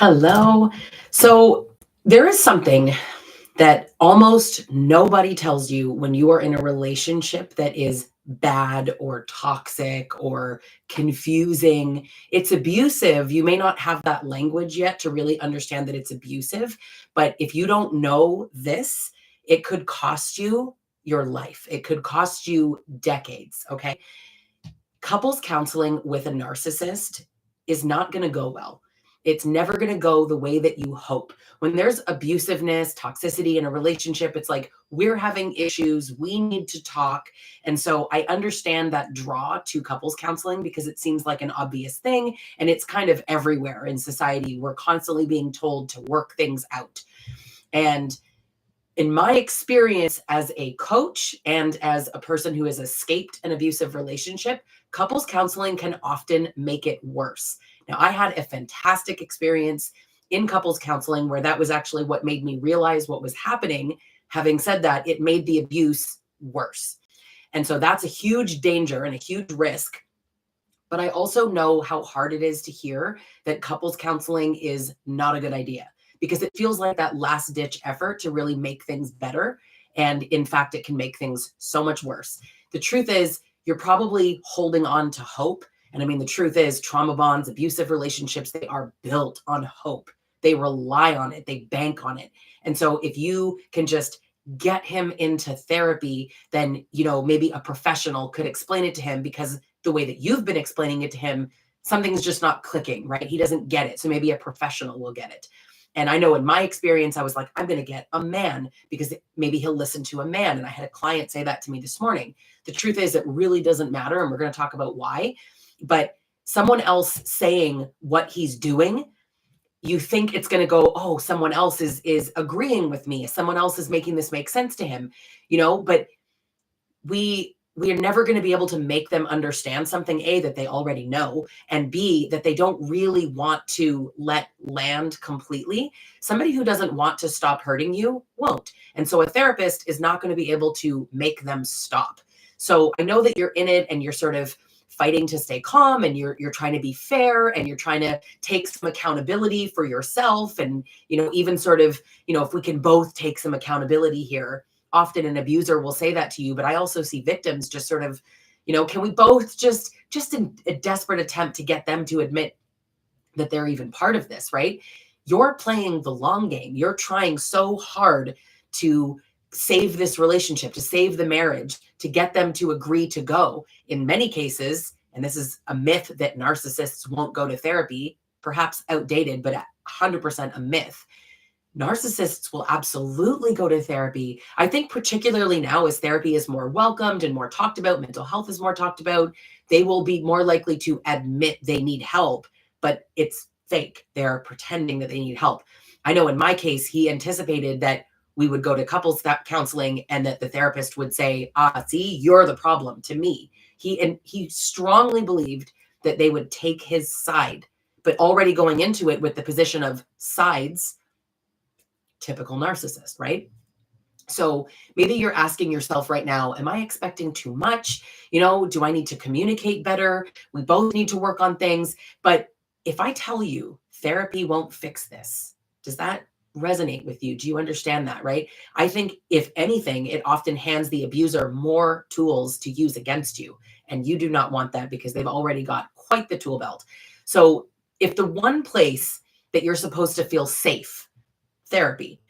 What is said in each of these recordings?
Hello. So there is something that almost nobody tells you when you are in a relationship that is bad or toxic or confusing. It's abusive. You may not have that language yet to really understand that it's abusive, but if you don't know this, it could cost you your life. It could cost you decades. Okay. Couples counseling with a narcissist is not going to go well. It's never going to go the way that you hope. When there's abusiveness, toxicity in a relationship, it's like we're having issues. We need to talk. And so I understand that draw to couples counseling because it seems like an obvious thing. And it's kind of everywhere in society. We're constantly being told to work things out. And in my experience as a coach and as a person who has escaped an abusive relationship, couples counseling can often make it worse. Now, I had a fantastic experience in couples counseling where that was actually what made me realize what was happening. Having said that, it made the abuse worse. And so that's a huge danger and a huge risk. But I also know how hard it is to hear that couples counseling is not a good idea because it feels like that last ditch effort to really make things better. And in fact, it can make things so much worse. The truth is, you're probably holding on to hope. And I mean, the truth is, trauma bonds, abusive relationships, they are built on hope. They rely on it, they bank on it. And so if you can just get him into therapy, then, maybe a professional could explain it to him because the way that you've been explaining it to him, something's just not clicking, right? He doesn't get it. So maybe a professional will get it. And I know in my experience, I was like, I'm going to get a man because maybe he'll listen to a man. And I had a client say that to me this morning. The truth is, it really doesn't matter. And we're going to talk about why. But someone else saying what he's doing, you think it's going to go, oh, someone else is agreeing with me. Someone else is making this make sense to him, but we are never going to be able to make them understand something, A, that they already know, and B, that they don't really want to let land completely. Somebody who doesn't want to stop hurting you won't. And so a therapist is not going to be able to make them stop. So I know that you're in it and you're sort of fighting to stay calm and you're trying to be fair and you're trying to take some accountability for yourself. And, even sort of, if we can both take some accountability here. Often an abuser will say that to you, but I also see victims just sort of, can we both just in a desperate attempt to get them to admit that they're even part of this, right? You're playing the long game. You're trying so hard to save this relationship, to save the marriage, to get them to agree to go. In many cases, and this is a myth that narcissists won't go to therapy, perhaps outdated, but 100% a myth. Narcissists will absolutely go to therapy. I think particularly now as therapy is more welcomed and more talked about, mental health is more talked about, they will be more likely to admit they need help, but it's fake. They're pretending that they need help. I know in my case, he anticipated that we would go to couples counseling and that the therapist would say, see, you're the problem to me. He strongly believed that they would take his side, but already going into it with the position of sides, typical narcissist, right? So maybe you're asking yourself right now, am I expecting too much? Do I need to communicate better? We both need to work on things. But if I tell you therapy won't fix this, does that resonate with you? Do you understand that, right? I think if anything, it often hands the abuser more tools to use against you. And you do not want that because they've already got quite the tool belt. So if the one place that you're supposed to feel safe, therapy,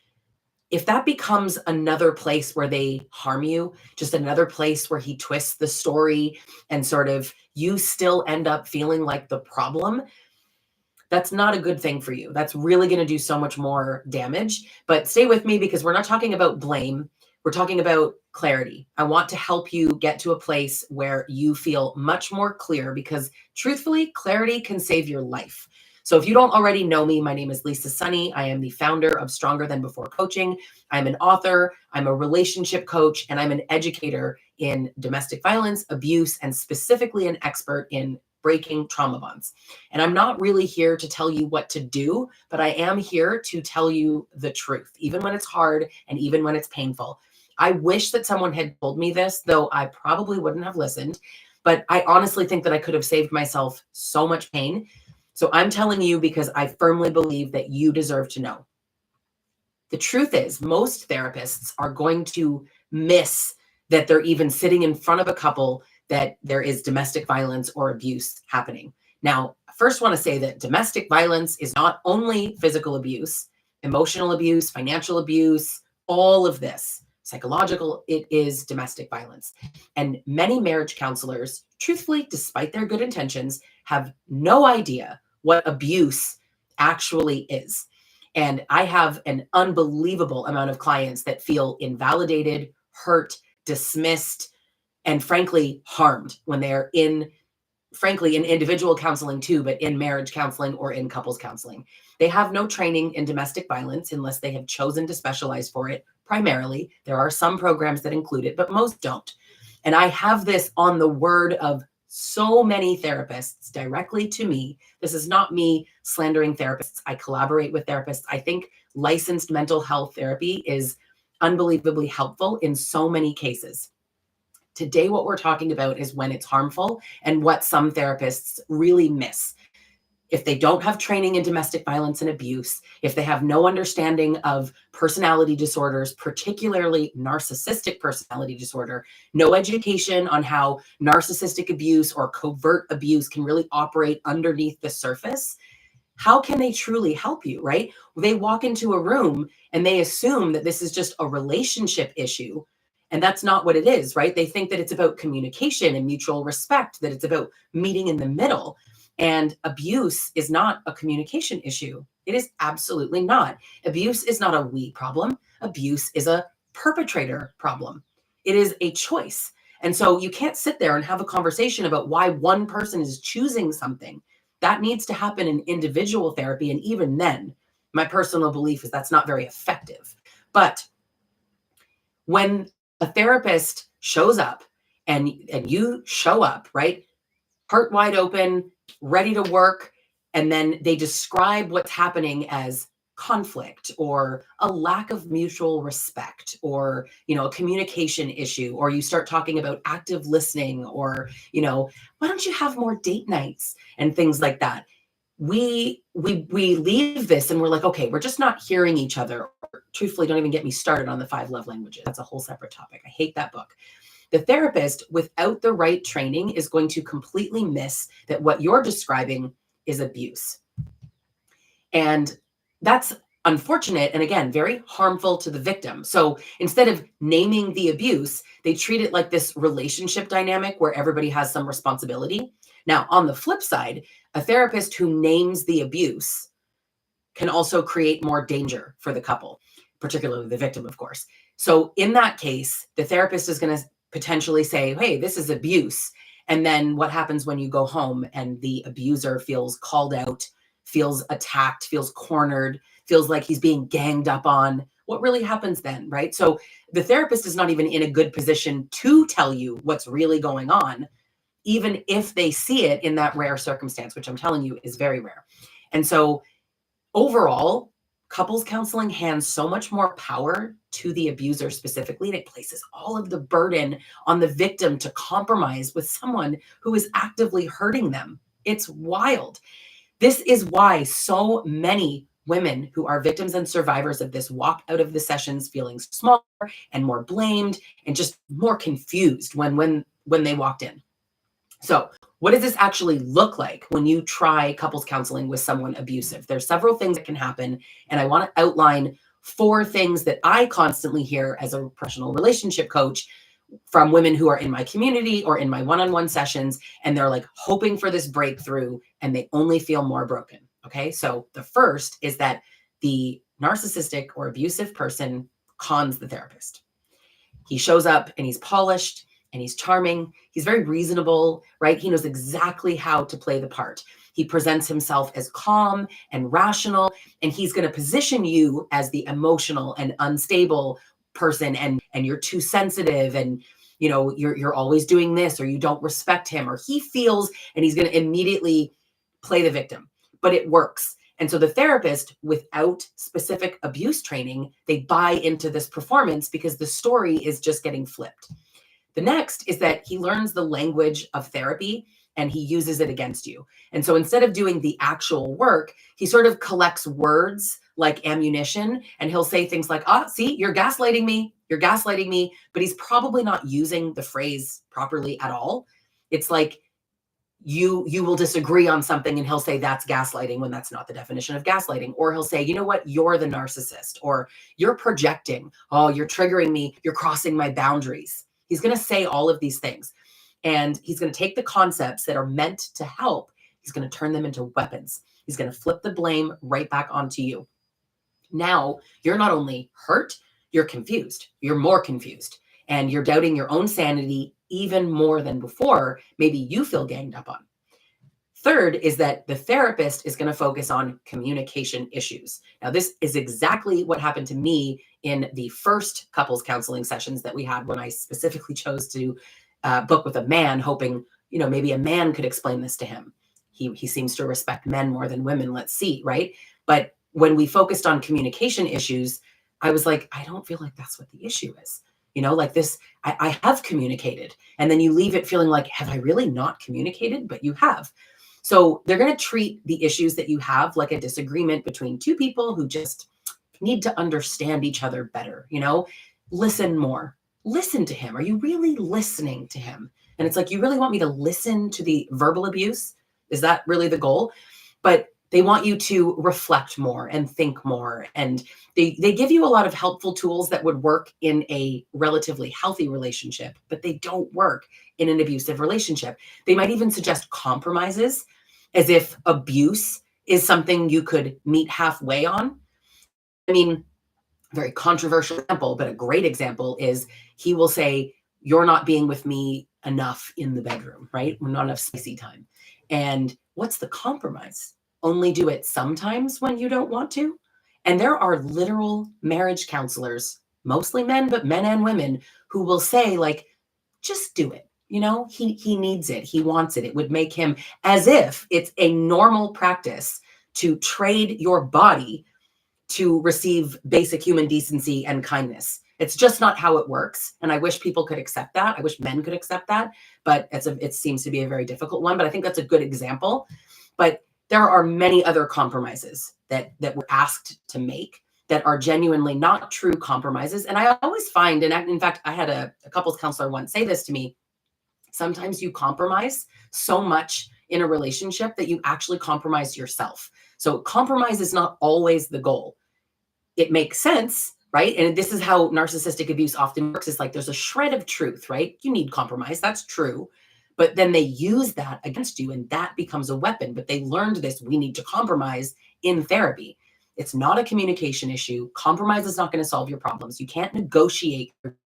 if that becomes another place where they harm you, just another place where he twists the story and sort of you still end up feeling like the problem, that's not a good thing for you. That's really going to do so much more damage. But stay with me because we're not talking about blame. We're talking about clarity. I want to help you get to a place where you feel much more clear because truthfully, clarity can save your life. So if you don't already know me, my name is Lisa Sunny. I am the founder of Stronger Than Before Coaching. I'm an author, I'm a relationship coach, and I'm an educator in domestic violence, abuse, and specifically an expert in breaking trauma bonds. And I'm not really here to tell you what to do, but I am here to tell you the truth, even when it's hard and even when it's painful. I wish that someone had told me this, though I probably wouldn't have listened, but I honestly think that I could have saved myself so much pain. So I'm telling you because I firmly believe that you deserve to know. The truth is, most therapists are going to miss that they're even sitting in front of a couple that there is domestic violence or abuse happening. Now, I first want to say that domestic violence is not only physical abuse, emotional abuse, financial abuse, all of this, psychological, it is domestic violence. And many marriage counselors, truthfully, despite their good intentions, have no idea what abuse actually is. And I have an unbelievable amount of clients that feel invalidated, hurt, dismissed, and frankly, harmed when they're frankly, in individual counseling too, but in marriage counseling or in couples counseling. They have no training in domestic violence unless they have chosen to specialize for it primarily. There are some programs that include it, but most don't. And I have this on the word of so many therapists directly to me. This is not me slandering therapists. I collaborate with therapists. I think licensed mental health therapy is unbelievably helpful in so many cases. Today, what we're talking about is when it's harmful and what some therapists really miss. If they don't have training in domestic violence and abuse, if they have no understanding of personality disorders, particularly narcissistic personality disorder, no education on how narcissistic abuse or covert abuse can really operate underneath the surface, how can they truly help you, right? They walk into a room and they assume that this is just a relationship issue. And that's not what it is, right? They think that it's about communication and mutual respect, that it's about meeting in the middle. And abuse is not a communication issue. It is absolutely not. Abuse is not a we problem. Abuse is a perpetrator problem. It is a choice. And so you can't sit there and have a conversation about why one person is choosing something. That needs to happen in individual therapy. And even then, my personal belief is that's not very effective. But when a therapist shows up and you show up, right? Heart wide open, ready to work, and then they describe what's happening as conflict or a lack of mutual respect or a communication issue, or you start talking about active listening, or why don't you have more date nights and things like that. We leave this and we're like, okay, we're just not hearing each other. Truthfully, don't even get me started on the 5 love languages. That's a whole separate topic. I hate that book. The therapist, without the right training, is going to completely miss that what you're describing is abuse. And that's unfortunate and, again, very harmful to the victim. So instead of naming the abuse, they treat it like this relationship dynamic where everybody has some responsibility. Now, on the flip side, a therapist who names the abuse can also create more danger for the couple, particularly the victim, of course. So in that case, the therapist is going to potentially say, hey, this is abuse. And then what happens when you go home and the abuser feels called out, feels attacked, feels cornered, feels like he's being ganged up on? What really happens then, right? So the therapist is not even in a good position to tell you what's really going on, even if they see it in that rare circumstance, which I'm telling you is very rare. And so overall, couples counseling hands so much more power to the abuser specifically, and it places all of the burden on the victim to compromise with someone who is actively hurting them. It's wild. This is why so many women who are victims and survivors of this walk out of the sessions feeling smaller and more blamed and just more confused when they walked in. So what does this actually look like when you try couples counseling with someone abusive? There's several things that can happen, and I want to outline 4 things that I constantly hear as a professional relationship coach from women who are in my community or in my one-on-one sessions, and they're like hoping for this breakthrough and they only feel more broken. Okay, so the first is that the narcissistic or abusive person cons the therapist. He shows up and he's polished and he's charming. He's very reasonable, right? He knows exactly how to play the part. He presents himself as calm and rational, and he's going to position you as the emotional and unstable person, and you're too sensitive, and you're always doing this, or you don't respect him, or he feels, and he's going to immediately play the victim. But it works. And so the therapist, without specific abuse training, they buy into this performance because the story is just getting flipped. The next is that he learns the language of therapy and he uses it against you. And so instead of doing the actual work, he sort of collects words like ammunition, and he'll say things like, see, you're gaslighting me. You're gaslighting me. But he's probably not using the phrase properly at all. It's like you will disagree on something and he'll say that's gaslighting when that's not the definition of gaslighting. Or he'll say, you know what, you're the narcissist, or you're projecting. Oh, you're triggering me. You're crossing my boundaries. He's going to say all of these things. And he's going to take the concepts that are meant to help. He's going to turn them into weapons. He's going to flip the blame right back onto you. Now, you're not only hurt, you're confused. You're more confused. And you're doubting your own sanity even more than before. Maybe you feel ganged up on. Third is that the therapist is going to focus on communication issues. Now, this is exactly what happened to me in the first couples counseling sessions that we had, when I specifically chose to book with a man, hoping, maybe a man could explain this to him. He seems to respect men more than women. Let's see, right? But when we focused on communication issues, I was like, I don't feel like that's what the issue is. Like this, I have communicated. And then you leave it feeling like, have I really not communicated? But you have. So they're going to treat the issues that you have like a disagreement between two people who just need to understand each other better. Listen more. Listen to him. Are you really listening to him? And it's like, you really want me to listen to the verbal abuse? Is that really the goal? But they want you to reflect more and think more. And they give you a lot of helpful tools that would work in a relatively healthy relationship, but they don't work in an abusive relationship. They might even suggest compromises, as if abuse is something you could meet halfway on. I mean, very controversial example, but a great example is he will say, you're not being with me enough in the bedroom, right? Not enough spicy time. And what's the compromise? Only do it sometimes when you don't want to. And there are literal marriage counselors, mostly men, but men and women, who will say, like, just do it. He needs it. He wants it. It would make him, as if it's a normal practice to trade your body to receive basic human decency and kindness. It's just not how it works. And I wish people could accept that. I wish men could accept that, but it seems to be a very difficult one. But I think that's a good example. But there are many other compromises that we're asked to make that are genuinely not true compromises. And I always find, and in fact, I had a couples counselor once say this to me, sometimes you compromise so much in a relationship that you actually compromise yourself. So compromise is not always the goal. It makes sense, right? And this is how narcissistic abuse often works. It's like there's a shred of truth, right? You need compromise. That's true. But then they use that against you, and that becomes a weapon. But they learned this, we need to compromise, in therapy. It's not a communication issue. Compromise is not going to solve your problems. You can't negotiate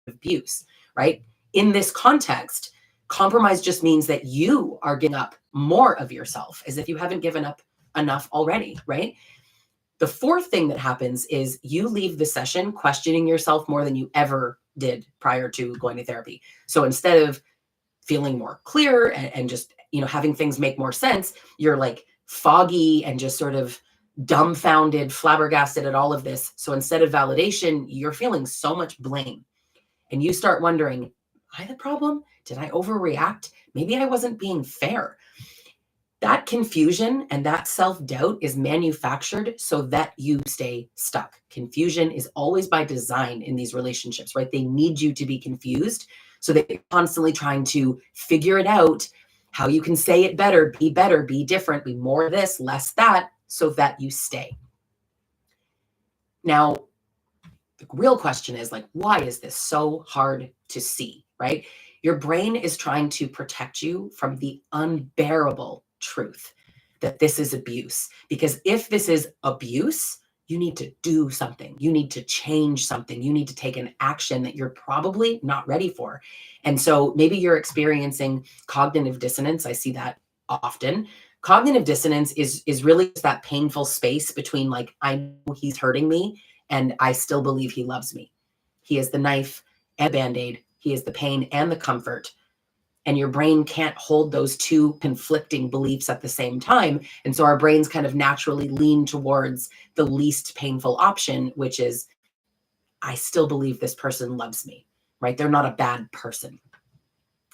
abuse, right? In this context, compromise just means that you are giving up more of yourself, as if you haven't given up enough already, right? The fourth thing that happens is you leave the session questioning yourself more than you ever did prior to going to therapy. So instead of feeling more clear and just, having things make more sense, you're like foggy and just sort of dumbfounded, flabbergasted at all of this. So instead of validation, you're feeling so much blame. And you start wondering, am I the problem? Did I overreact? Maybe I wasn't being fair. That confusion and that self-doubt is manufactured so that you stay stuck. Confusion is always by design in these relationships, right? They need you to be confused so that you're constantly trying to figure it out, how you can say it better, be different, be more this, less that, so that you stay. Now, the real question is, like, why is this so hard to see, right? Your brain is trying to protect you from the unbearable truth that this is abuse. Because if this is abuse, you need to do something. You need to change something. You need to take an action that you're probably not ready for. And so maybe you're experiencing cognitive dissonance. I see that often. Cognitive dissonance is really just that painful space between, like, I know he's hurting me and I still believe he loves me. He is the knife and Band-Aid. He is the pain and the comfort. And your brain can't hold those two conflicting beliefs at the same time. And so our brains kind of naturally lean towards the least painful option, which is, I still believe this person loves me, right? They're not a bad person.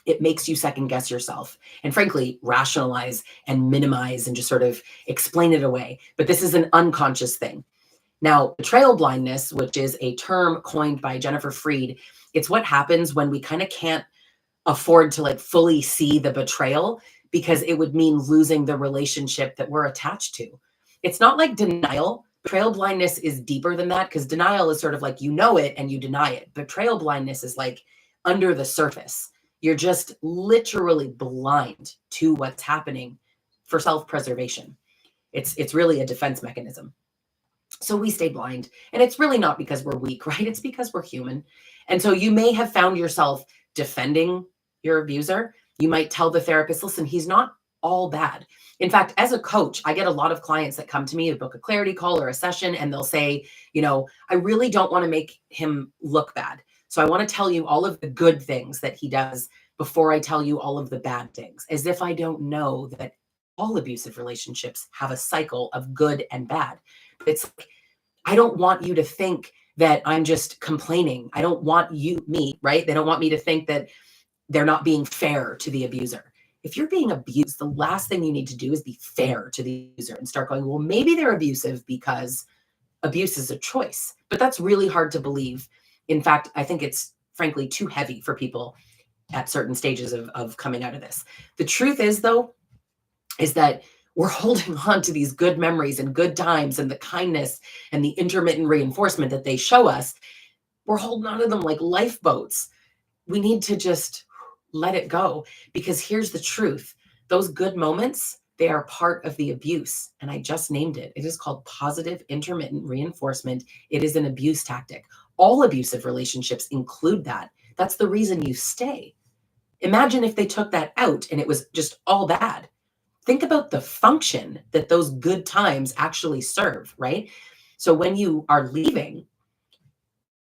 it makes you second guess yourself and frankly rationalize and minimize and just sort of explain it away. But this is an unconscious thing. Now, betrayal blindness, which is a term coined by Jennifer Freed, it's what happens when we kind of can't afford to like fully see the betrayal because it would mean losing the relationship that we're attached to. It's not like denial. Betrayal blindness is deeper than that because denial is sort of like you know it and you deny it. Betrayal blindness is like under the surface. You're just literally blind to what's happening for self-preservation. It's really a defense mechanism. So we stay blind. And it's really not because we're weak, right? It's because we're human. And so you may have found yourself defending your abuser. You might tell the therapist, listen, he's not all bad. In fact, as a coach, I get a lot of clients that come to me to book a clarity call or a session, and they'll say, I really don't want to make him look bad. So I want to tell you all of the good things that he does before I tell you all of the bad things, as if I don't know that all abusive relationships have a cycle of good and bad. But it's like, I don't want you to think that I'm just complaining. I don't want me, right? They don't want me to think that they're not being fair to the abuser. If you're being abused, the last thing you need to do is be fair to the abuser and start going, well, maybe they're abusive because abuse is a choice. But that's really hard to believe. In fact, I think it's frankly too heavy for people at certain stages of coming out of this. The truth is, though, is that we're holding on to these good memories and good times and the kindness and the intermittent reinforcement that they show us. We're holding on to them like lifeboats. We need to just let it go, because here's the truth. Those good moments, they are part of the abuse. And I just named it. It is called positive intermittent reinforcement. It is an abuse tactic. All abusive relationships include that. That's the reason you stay. Imagine if they took that out and it was just all bad. Think about the function that those good times actually serve, right? So when you are leaving,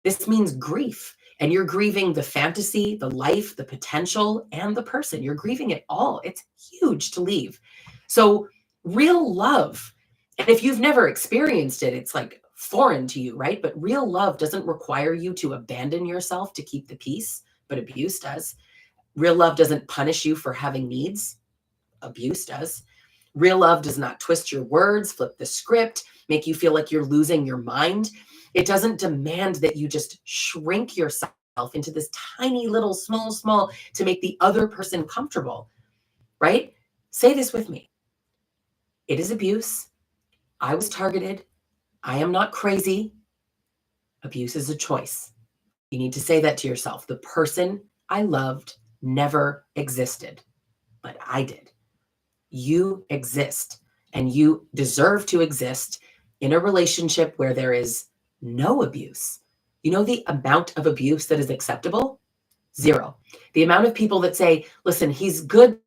this means grief. And you're grieving the fantasy, the life, the potential, and the person. You're grieving it all. It's huge to leave. So real love, and if you've never experienced it, it's like foreign to you, right? But real love doesn't require you to abandon yourself to keep the peace, but abuse does. Real love doesn't punish you for having needs. Abuse does. Real love does not twist your words, flip the script, make you feel like you're losing your mind. It doesn't demand that you just shrink yourself into this tiny little small to make the other person comfortable, right? Say this with me. It is abuse. I was targeted. I am not crazy. Abuse is a choice. You need to say that to yourself. The person I loved never existed, but I did. You exist, and you deserve to exist in a relationship where there is no abuse. You know the amount of abuse that is acceptable? 0. The amount of people that say, listen, he's good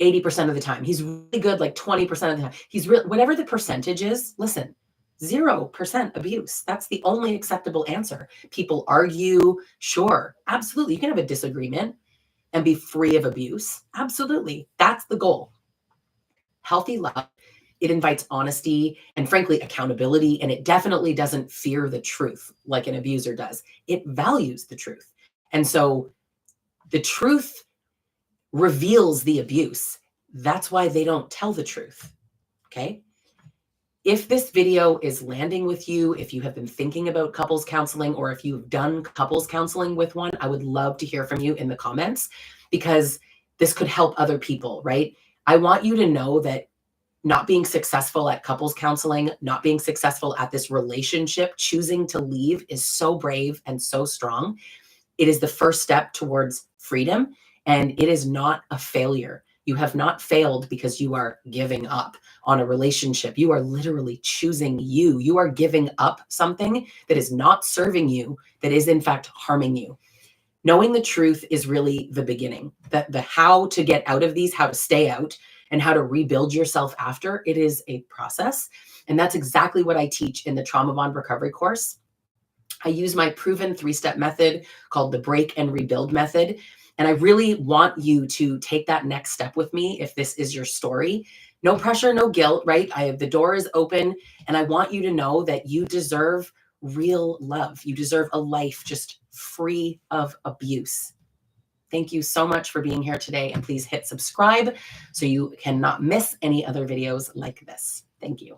80% of the time. He's really good like 20% of the time. He's real, whatever the percentage is, listen, 0% abuse. That's the only acceptable answer. People argue, sure, absolutely. You can have a disagreement and be free of abuse. Absolutely. That's the goal. Healthy love, it invites honesty and frankly accountability, and it definitely doesn't fear the truth like an abuser does. It values the truth. And so the truth reveals the abuse. That's why they don't tell the truth. Okay? If this video is landing with you, if you have been thinking about couples counseling, or if you've done couples counseling with one, I would love to hear from you in the comments, because this could help other people, right? I want you to know that not being successful at couples counseling, not being successful at this relationship, choosing to leave is so brave and so strong. It is the first step towards freedom, and it is not a failure. You have not failed because you are giving up on a relationship. You are literally choosing you. You are giving up something that is not serving you, that is in fact harming you. Knowing the truth is really the beginning. The how to get out of these, how to stay out, and how to rebuild yourself after, it is a process. And that's exactly what I teach in the Trauma Bond Recovery course. I use my proven 3-step method called the break and rebuild method. And I really want you to take that next step with me if this is your story. No pressure, no guilt, right? The door is open, and I want you to know that you deserve real love. You deserve a life just free of abuse. Thank you so much for being here today. And please hit subscribe so you cannot miss any other videos like this. Thank you.